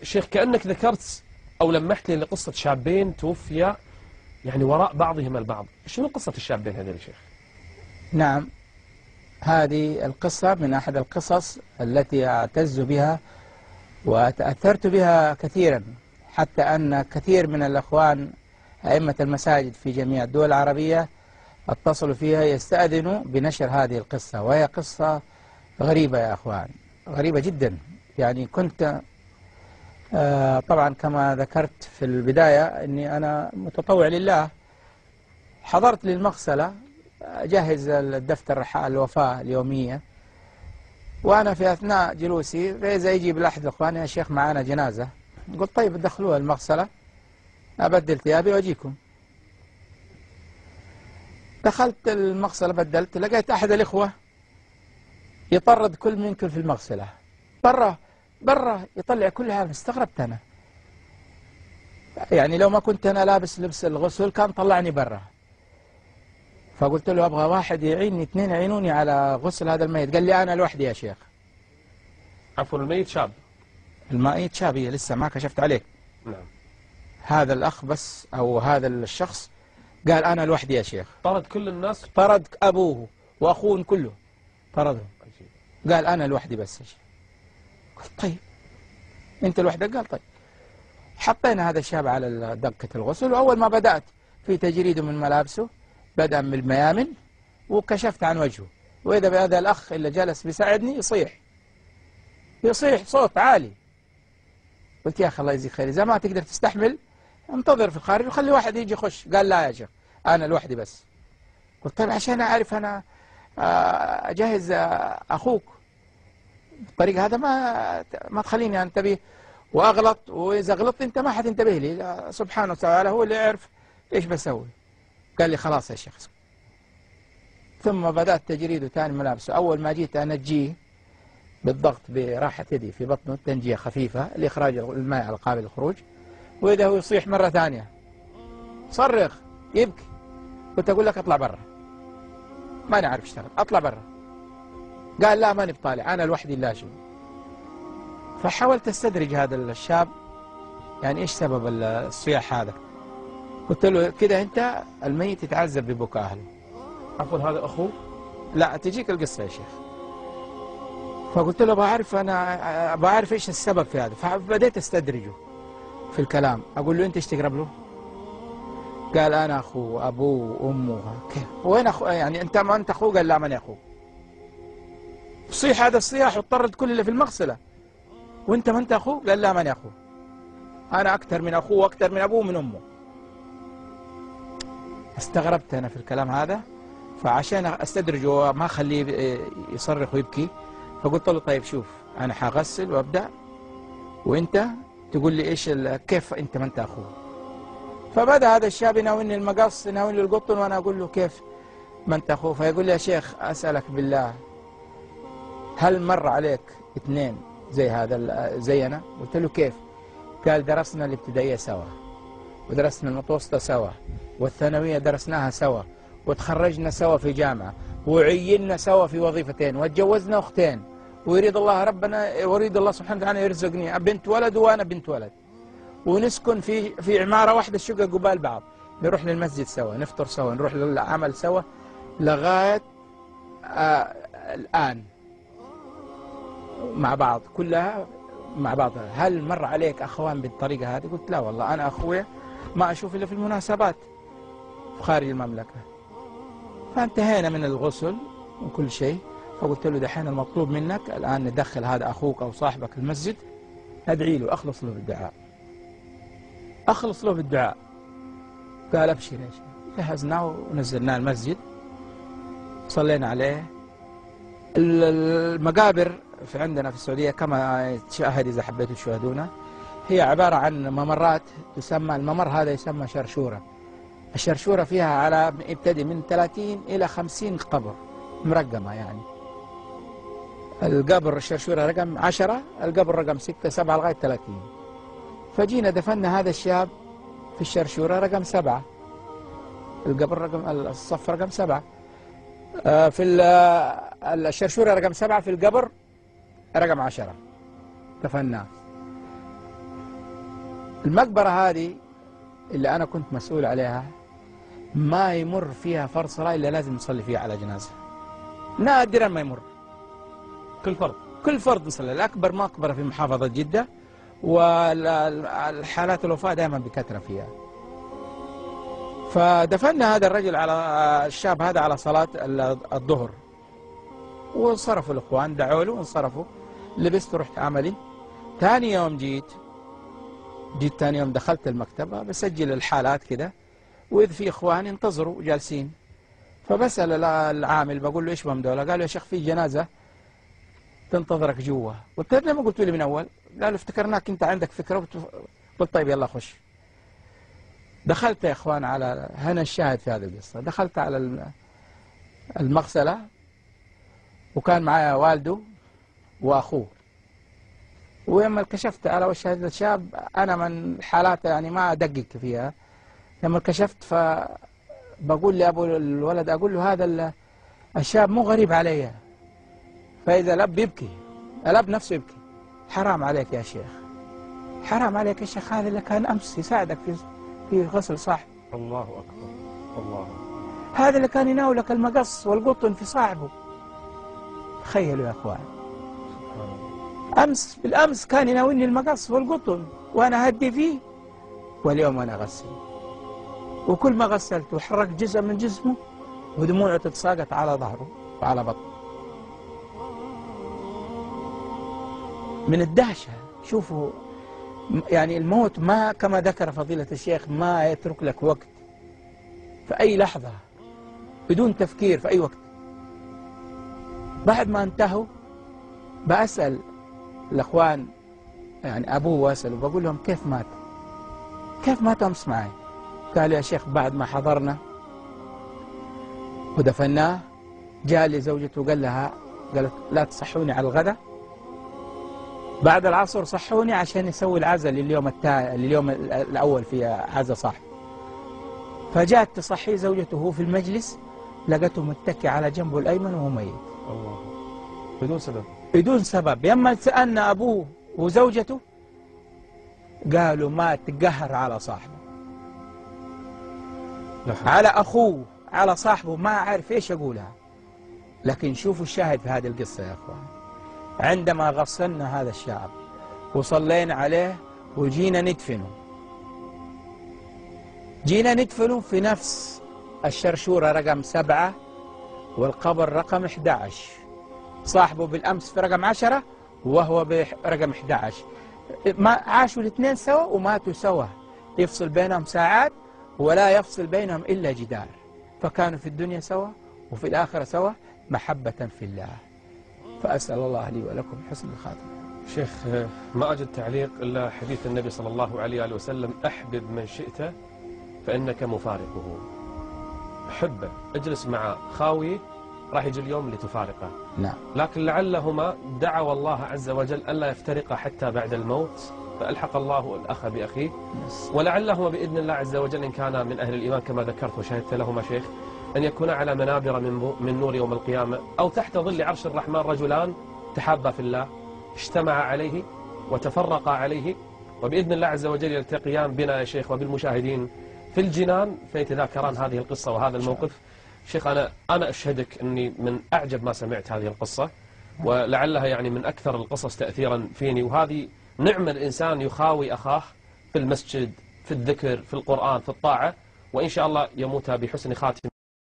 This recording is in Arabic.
شيخ كأنك ذكرت أو لمحت لي لقصة شابين توفيا يعني وراء بعضهما البعض، شنو قصة الشابين هذول يا شيخ؟ نعم، هذه القصة من أحد القصص التي أعتز بها وتأثرت بها كثيرا، حتى أن كثير من الأخوان أئمة المساجد في جميع الدول العربية اتصلوا فيها يستأذنوا بنشر هذه القصة، وهي قصة غريبة يا أخوان، غريبة جدا. يعني كنت طبعا كما ذكرت في البداية أني أنا متطوع لله، حضرت للمغسلة أجهز الدفتر الوفاة اليومية، وأنا في أثناء جلوسي فإذا يجي بلحظة الأخوان يا شيخ معنا جنازة، قلت طيب دخلوها المغسلة أبدل ثيابي وأجيكم. دخلت المغسلة بدلت، لقيت أحد الإخوة يطرد كل منكم في المغسلة، برا يطلع كل هذا. استغربت أنا، يعني لو ما كنت أنا لابس لبس الغسل كان طلعني برا. فقلت له أبغى واحد يعيني، اثنين يعينوني على غسل هذا الميت. قال لي أنا لوحدي يا شيخ. عفوا الميت شاب؟ الميت شاب، لسه ما كشفت عليك. نعم. هذا الأخ بس أو هذا الشخص قال أنا لوحدي يا شيخ. طرد كل الناس؟ طرد أبوه وأخوه كله طردهم. قال أنا لوحدي بس يا شيخ. قلت طيب أنت لوحدك؟ قال طيب. حطينا هذا الشاب على دقة الغسل، وأول ما بدأت في تجريده من ملابسه بدأ من الميامن، وكشفت عن وجهه، وإذا بهذا الأخ اللي جالس بيساعدني يصيح صوت عالي. قلت يا أخي الله يجزيك خير، إذا ما تقدر تستحمل انتظر في الخارج وخلي واحد يجي يخش. قال لا يا شيخ أنا لوحدي بس. قلت طيب عشان أعرف أنا أجهز أخوك بالطريقة هذا ما تخليني أنتبه وأغلط، وإذا غلطت أنت ما حتنتبه لي، سبحانه وتعالى هو اللي يعرف إيش بسوي. قال لي خلاص يا شيخ. ثم بدأت تجريده ثاني ملابسه. أول ما جيت أنجيه بالضغط براحة يدي في بطنه، تنجية خفيفة لإخراج الماء على قابل الخروج، وإذا هو يصيح مرة ثانية، صرخ يبكي. قلت أقول لك أطلع برا، ما نعرف اشتغل، أطلع برا. قال لا ماني بطالع، أنا لوحدي لا شيء. فحاولت استدرج هذا الشاب، يعني إيش سبب الصياح هذا. قلت له كده أنت الميت يتعذب ببكاء أهله. عفوا هذا أخوه؟ لا تجيك القصة يا شيخ. فقلت له بعرف إيش السبب في هذا. فبديت استدرجه في الكلام، أقول له أنت إيش تقرب له؟ قال أنا أخوه، أبوه وأمه. كيف؟ وين أخوه؟ يعني أنت ما أنت أخوه؟ قال لا ماني أخوه. صيح هذا الصياح واضطرد كل اللي في المغسلة، وأنت ما أنت أخوه؟ قال لا ماني أخوه، أنا أكثر من أخوه وأكثر من أبوه ومن أمه. استغربت أنا في الكلام هذا، فعشان استدرجه وما أخليه يصرخ ويبكي، فقلت له طيب شوف أنا حغسل وأبدأ، وأنت تقول لي إيش كيف أنت ما أنت أخوه. فبدأ هذا الشاب يناولني المقص، يناولني القطن، وأنا أقول له كيف ما أنت أخوه. فيقول لي يا شيخ أسألك بالله، هل مر عليك اثنين زي هذا زينا؟ قلت له كيف؟ قال درسنا الابتدائية سوا، ودرسنا المتوسطة سوا، والثانوية درسناها سوا، وتخرجنا سوا في جامعة، وعيننا سوا في وظيفتين، وتجوزنا أختين، ويريد الله ربنا ويريد الله سبحانه وتعالى يرزقني بنت ولد وأنا بنت ولد، ونسكن في عمارة واحدة، الشقة قبال بعض، نروح للمسجد سوا، نفطر سوا، نروح للعمل سوا، لغاية الآن مع بعض، كلها مع بعض. هل مر عليك أخوان بالطريقة هذه؟ قلت لا والله أنا أخويا ما أشوف إلا في المناسبات خارج المملكة. فانتهينا من الغسل وكل شيء. فقلت له دحين المطلوب منك الآن ندخل هذا أخوك أو صاحبك المسجد، أدعي له، أخلص له بالدعاء، أخلص له بالدعاء. قال أبشر يا شيخ. جهزناه ونزلناه المسجد، صلينا عليه. المقابر في عندنا في السعودية كما تشاهد إذا حبيتوا تشاهدونها، هي عبارة عن ممرات تسمى، الممر هذا يسمى شرشورة. الشرشورة فيها على يبتدي من 30 إلى 50 قبر مرقمة، يعني القبر الشرشورة رقم 10، القبر رقم 6 7 لغاية 30. فجينا دفنا هذا الشاب في الشرشورة رقم 7، القبر رقم الصف رقم 7، في الشرشورة رقم 7، في القبر رقم 10 دفناه. المقبرة هذه اللي أنا كنت مسؤول عليها ما يمر فيها فرض صلاة إلا لازم نصلي فيها على جنازة، نادرا ما يمر. كل فرض نصلي. الأكبر مقبرة في محافظة جدة، والحالات الوفاة دائما بكثرة فيها. فدفنا هذا الرجل على الشاب هذا على صلاة الظهر، وانصرفوا الإخوان، دعوا له وانصرفوا. لبست ورحت عملي. ثاني يوم جيت ثاني يوم دخلت المكتبة بسجل الحالات كده، وإذ في إخوان ينتظروا جالسين. فبسأل العامل بقول له إيش بهم دولة؟ قال له يا شيخ في جنازة تنتظرك جوا. قلت له ليه ما قلت لي من أول؟ قال له افتكرناك أنت عندك فكرة. قلت طيب يلا خش. دخلت يا إخوان على هنا الشاهد في هذه القصة. دخلت على المغسلة، وكان معايا والده وأخوه. ولما كشفت على وش هذا الشاب، أنا من الحالات يعني ما أدقق فيها. لما كشفت فبقول لأبو الولد، أقول له هذا الشاب مو غريب علي. فإذا الأب يبكي، الأب نفسه يبكي. حرام عليك يا شيخ، حرام عليك يا شيخ، هذا اللي كان أمس يساعدك في غسل صاحبه. الله أكبر، الله. هذا اللي كان يناولك المقص والقطن في صاحبه. تخيلوا يا أخوان، بالأمس كان يناولني المقص والقطن وأنا هدي فيه، واليوم أنا أغسل. وكل ما غسلته حرك جزء من جسمه ودموعه تتساقط على ظهره وعلى بطنه من الدهشة. شوفوا يعني الموت ما كما ذكر فضيلة الشيخ ما يترك لك وقت، في أي لحظة بدون تفكير في أي وقت. بعد ما انتهوا بأسأل الأخوان يعني أبوه، وأسأله بقول لهم كيف مات أمس معي؟ قال يا شيخ بعد ما حضرنا ودفناه جاء لي زوجته قالت لا تصحوني على الغداء، بعد العصر صحوني عشان يسوي العزاء لليوم الأول في عزاء صاحب. فجاءت تصحيه زوجته وهو في المجلس، لقته متكي على جنبه الأيمن وهو ميت. الله. بدون سبب. بدون سبب. يما سألنا أبوه وزوجته قالوا مات قهر على صاحبه، على أخوه، على صاحبه، ما أعرف إيش أقولها. لكن شوفوا الشاهد في هذه القصة يا أخوان. عندما غسلنا هذا الشاب وصلينا عليه وجينا ندفنه في نفس الشرشورة رقم 7 والقبر رقم 11. صاحبه بالأمس في رقم 10 وهو برقم 11. ما عاشوا الاثنين سوا وماتوا سوا، يفصل بينهم ساعات ولا يفصل بينهم إلا جدار. فكانوا في الدنيا سوا وفي الآخرة سوا محبة في الله. فأسأل الله لي ولكم حسن الخاتمة. شيخ ما أجد تعليق إلا حديث النبي صلى الله عليه وسلم: أحبب من شئت فإنك مفارقه. أحبه، اجلس مع خاويه، راح يجي اليوم اللي تفارقه. نعم. لكن لعلهما دعوا الله عز وجل ألا يفترقا حتى بعد الموت، فألحق الله الأخ بأخيه. ولعلهما بإذن الله عز وجل إن كان من أهل الإيمان كما ذكرت وشهدت لهما شيخ، أن يكون على منابر من نور يوم القيامة، أو تحت ظل عرش الرحمن رجلان تحابا في الله اجتمعا عليه وتفرقا عليه، وبإذن الله عز وجل يلتقيان بنا يا شيخ وبالمشاهدين في الجنان فيتذاكران هذه القصة وهذا الموقف. شيخ أنا أشهدك أني من أعجب ما سمعت هذه القصة، ولعلها يعني من أكثر القصص تأثيرا فيني. وهذه نعم الإنسان يخاوي أخاه في المسجد، في الذكر، في القرآن، في الطاعة، وإن شاء الله يموت بحسن خاتمة.